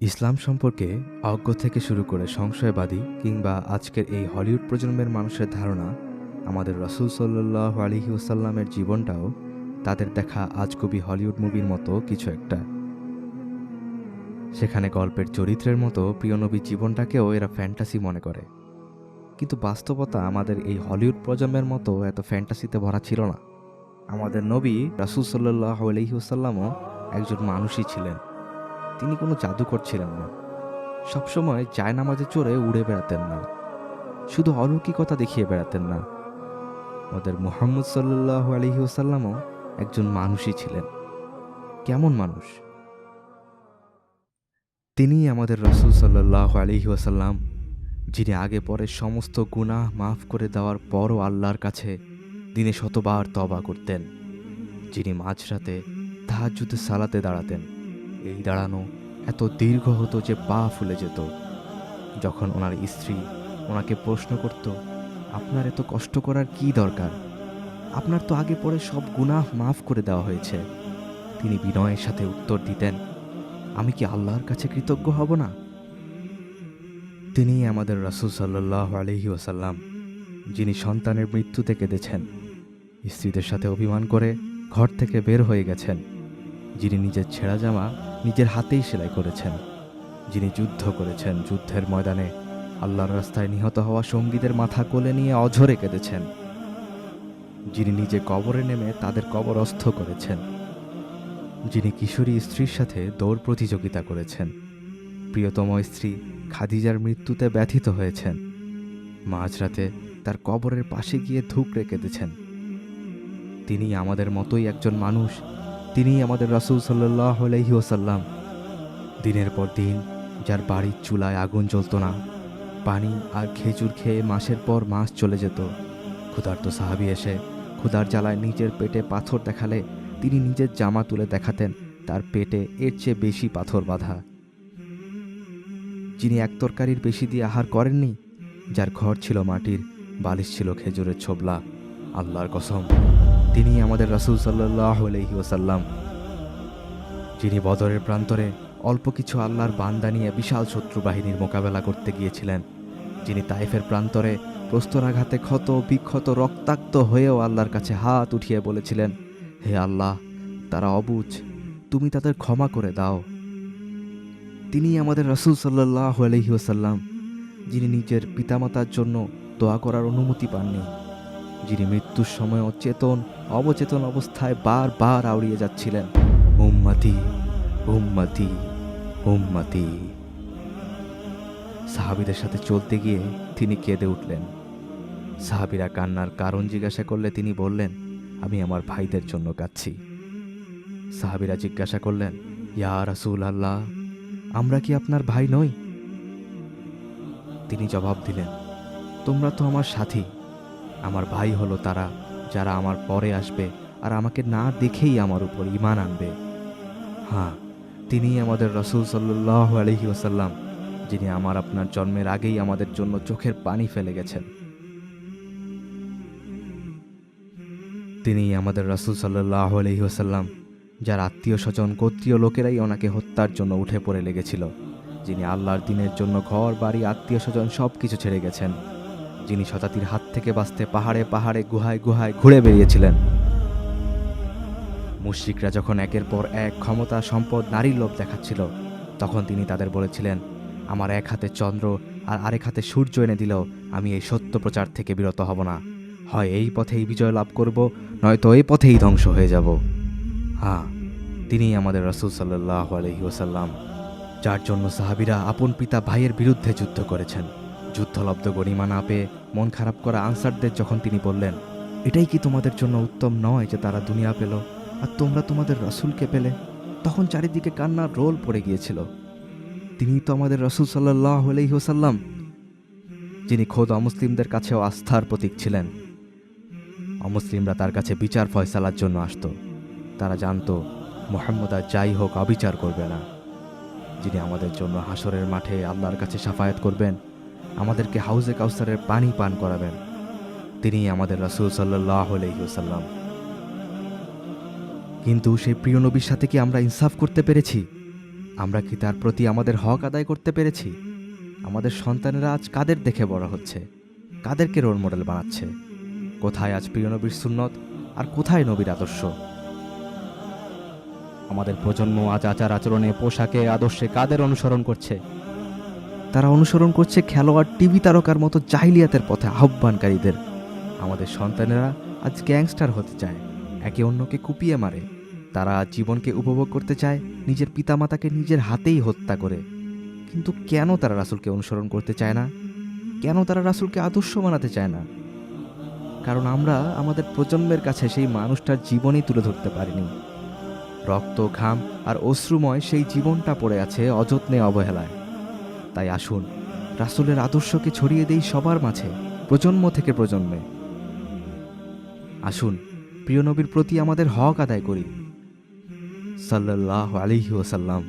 ইসলাম সম্পর্কে অজ্ঞ থেকে শুরু করে সংশয়বাদী কিংবা আজকের এই হলিউড প্রজন্মের মানুষের ধারণা আমাদের রাসূল সাল্লাল্লাহু আলাইহি ওয়াসাল্লামের জীবনটাও তাদের দেখা আজগুবি হলিউড মুভির মতো কিছু একটা। সেখানে গল্পের চরিত্রের মতো প্রিয় নবীর জীবনটাকেও এরা ফ্যান্টাসি মনে করে, কিন্তু বাস্তবতা আমাদের এই হলিউড প্রজন্মের মতো এত ফ্যান্টাসিতে ভরা ছিল না। আমাদের নবী রাসূল সাল্লাল্লাহু আলাইহি ওয়াসাল্লামও একজন মানুষই ছিলেন। তিনি কোনো জাদুকর ছিলেন না, সবসময় জায়নামাজে চড়ে উড়ে বেড়াতেন না, শুধু অলৌকিকতা দেখিয়ে বেড়াতেন না। আমাদের মুহাম্মদ সাল্লাল্লাহু আলাইহি ওয়াসাল্লামও একজন মানুষই ছিলেন। কেমন মানুষ? তিনিই আমাদের রাসূল সাল্লাল্লাহু আলাইহি ওয়াসাল্লাম, যিনি আগে পরে সমস্ত গুনাহ মাফ করে দেওয়ার পরও আল্লাহর কাছে দিনে শতবার তওবা করতেন, যিনি মাঝরাতে তাহাজ্জুদের সালাতে দাঁড়াতেন। এই দাঁড়ানো এত দীর্ঘ হতো যে পা ফুলে যেত। যখন ওনার স্ত্রী ওনাকে প্রশ্ন করত, আপনার এত কষ্ট করার কি দরকার? আপনার তো আগে পরে সব গুনাহ মাফ করে দেওয়া হয়েছে। তিনি বিনয়ের সাথে উত্তর দিতেন, আমি কি আল্লাহর কাছে কৃতজ্ঞ হব না? তিনিই আমাদের রাসূল সাল্লাল্লাহু আলাইহি ওয়াসাল্লাম, যিনি সন্তানের মৃত্যুতে কেঁদেছেন, স্ত্রীদের সাথে অভিমান করে ঘর থেকে বের হয়ে গেছেন, যিনি নিজের ছেঁড়া জামা নিজের হাতেই সেলাই করেছেন, যিনি যুদ্ধ করেছেন, যুদ্ধের ময়দানে আল্লাহর রাস্তায় নিহত হওয়া সঙ্গীদের মাথা কোলে নিয়ে অঝরে কেঁদেছেন, যিনি নিজে কবরে নেমে তাদের কবরস্থ করেছেন, যিনি কিশোরী স্ত্রীর সাথে দৌড় প্রতিযোগিতা করেছেন, প্রিয়তম স্ত্রী খাদিজার মৃত্যুতে ব্যথিত হয়েছেন, মাঝরাতে তার কবরের পাশে গিয়ে ধুঁকড়ে কেঁদেছেন। তিনি আমাদের মতোই একজন মানুষ। তিনিই আমাদের রাসূল সাল্লাল্লাহু আলাইহি ওয়াসাল্লাম, দিনের পর দিন যার বাড়ির চুলায় আগুন জ্বলত না, পানি আর খেজুর খেয়ে মাসের পর মাস চলে যেত। ক্ষুধার্ত সাহাবী এসে ক্ষুধার জ্বালায় নিজের পেটে পাথর দেখালে তিনি নিজের জামা তুলে দেখাতেন তার পেটে এর চেয়ে বেশি পাথর বাঁধা। যিনি এক তরকারির বেশি দিয়ে আহার করেননি, যার ঘর ছিল মাটির, বালিশ ছিল খেজুরের ছোবলা। আল্লাহর কসম, তিনি আমাদের রাসূল সাল্লাল্লাহু আলাইহি ওয়াসাল্লাম, যিনি বদরের প্রান্তরে অল্প কিছু আল্লাহর বান্দা নিয়ে বিশাল শত্রু বাহিনীর মোকাবেলা করতে গিয়েছিলেন, যিনি তায়েফের প্রান্তরে প্রস্তরাঘাতে ক্ষত বিক্ষত রক্তাক্ত হয়েও আল্লাহর কাছে হাত উঠিয়ে বলেছিলেন, হে আল্লাহ, তারা অবুঝ, তুমি তাদের ক্ষমা করে দাও। তিনি আমাদের রাসূল সাল্লাল্লাহু আলাইহি ওয়াসাল্লাম, যিনি নিজের পিতামাতার জন্য দোয়া করার অনুমতি পাননি, যিনি মৃত্যুর সময় অচেতন অবচেতন অবস্থায় বারবার আওড়িয়ে যাচ্ছিলেন, উম্মতি উম্মতি উম্মতি। সাহাবীদের সাথে চলতে গিয়ে তিনি কেঁদে উঠলেন। সাহাবীরা কান্নার কারণ জিজ্ঞাসা করলে তিনি বললেন, আমি আমার ভাইদের জন্য কাঁদছি। সাহাবীরা জিজ্ঞাসা করলেন, ইয়া রাসূলুল্লাহ, আমরা কি আপনার ভাই নই? তিনি জবাব দিলেন, তোমরা তো আমার সাথী। আমার ভাই হলো তারা যারা আমার পরে আসবে আর আমাকে না দেখেই আমার উপর ঈমান আনবে। হ্যাঁ, তিনিই আমাদের রাসূল সাল্লাল্লাহু আলাইহি ওয়াসাল্লাম, যিনি আমার আপনার জন্মের আগেই আমাদের জন্য চোখের পানি ফেলে গেছেন। তিনিই আমাদের রাসূল সাল্লাল্লাহু আলাইহি ওয়াসাল্লাম, যার আত্মীয় স্বজন গোত্রীয় লোকেরাই ওনাকে হত্যার জন্য উঠে পড়ে লেগেছিল, যিনি আল্লাহর দ্বীনের জন্য ঘর বাড়ি আত্মীয় স্বজন সব কিছু ছেড়ে গেছেন, যিনি শতাব্দীর হাত থেকে বাঁচতে পাহাড়ে পাহাড়ে গুহায় গুহায় ঘুরে বেরিয়েছিলেন। মুশরিকরা যখন একের পর এক ক্ষমতা সম্পদ নারীর লোভ দেখাচ্ছিল, তখন তিনি তাদের বলেছিলেন, আমার এক হাতে চন্দ্র আর আরেক হাতে সূর্য এনে দিলেও আমি এই সত্য প্রচার থেকে বিরত হব না। হয় এই পথেই বিজয় লাভ করব, নয়তো এই পথেই ধ্বংস হয়ে যাব। হ্যাঁ, তিনিই আমাদের রাসূল সাল্লাল্লাহু আলাইহি ওয়াসাল্লাম, যার জন্য সাহাবীরা আপন পিতা ভাইয়ের বিরুদ্ধে যুদ্ধ করেছেন। যুদ্ধলব্ধ গরিমা না পেয়ে মন খারাপ করা আনসারদের যখন তিনি বললেন, এটাই কি তোমাদের জন্য উত্তম নয় যে তারা দুনিয়া পেল আর তোমরা তোমাদের রাসূলকে পেলে? তখন চারিদিকে কান্নার রোল পড়ে গিয়েছিল। তিনিই তো আমাদের রাসূল সাল্লাল্লাহু আলাইহি ওয়াসাল্লাম, যিনি খোদ অমুসলিমদের কাছেও আস্থার প্রতীক ছিলেন। অমুসলিমরা তার কাছে বিচার ফয়সালার জন্য আসতো। তারা জানতো মুহাম্মদ আর যাই হোক অবিচার করবে না, যিনি আমাদের জন্য হাসরের মাঠে আল্লাহর কাছে শাফায়াত করবেন, আমাদেরকে হাউজে কাউসারের পানি পান করাবেন। তিনিই আমাদের রাসূল সাল্লাল্লাহু আলাইহি ওয়াসাল্লাম। কিন্তু সেই প্রিয় নবীর সাথে কি আমরা ইনসাফ করতে পেরেছি? আমরা কি তার প্রতি আমাদের হক আদায় করতে পেরেছি? আমাদের সন্তানেরা আজ কাদের দেখে বড় হচ্ছে, কাদেরকে রোল মডেল বানাচ্ছে? কোথায় আজ প্রিয় নবীর সুন্নত আর কোথায় নবীর আদর্শ? আমাদের প্রজন্ম আজ আচার আচরণে, পোশাকে, আদর্শে কাদের অনুসরণ করছে? তারা অনুসরণ করছে খেলোয়াড়, টিভি তারকার মতো জাহিলিয়াতের পথে আহ্বানকারীদের। আমাদের সন্তানেরা আজ গ্যাংস্টার হতে চায়, একে অন্যকে কুপিয়ে মারে। তারা আজ জীবনকে উপভোগ করতে চায় নিজের পিতামাতাকে নিজের হাতেই হত্যা করে। কিন্তু কেন তারা রাসূলকে অনুসরণ করতে চায় না? কেন তারা রাসূলকে আদর্শ বানাতে চায় না? কারণ আমরা আমাদের প্রজন্মের কাছে সেই মানুষটার জীবনই তুলে ধরতে পারিনি। রক্ত, ঘাম আর অশ্রুময় সেই জীবনটা পড়ে আছে অযত্নে, অবহেলায়। তাই আসুন রাসূলের আদর্শকে ছড়িয়ে দেই সবার মাঝে, প্রজন্ম থেকে প্রজন্মে। আসুন প্রিয় নবীর প্রতি আমাদের হক আদায় করি। সাল্লাল্লাহু আলাইহি ওয়াসাল্লাম।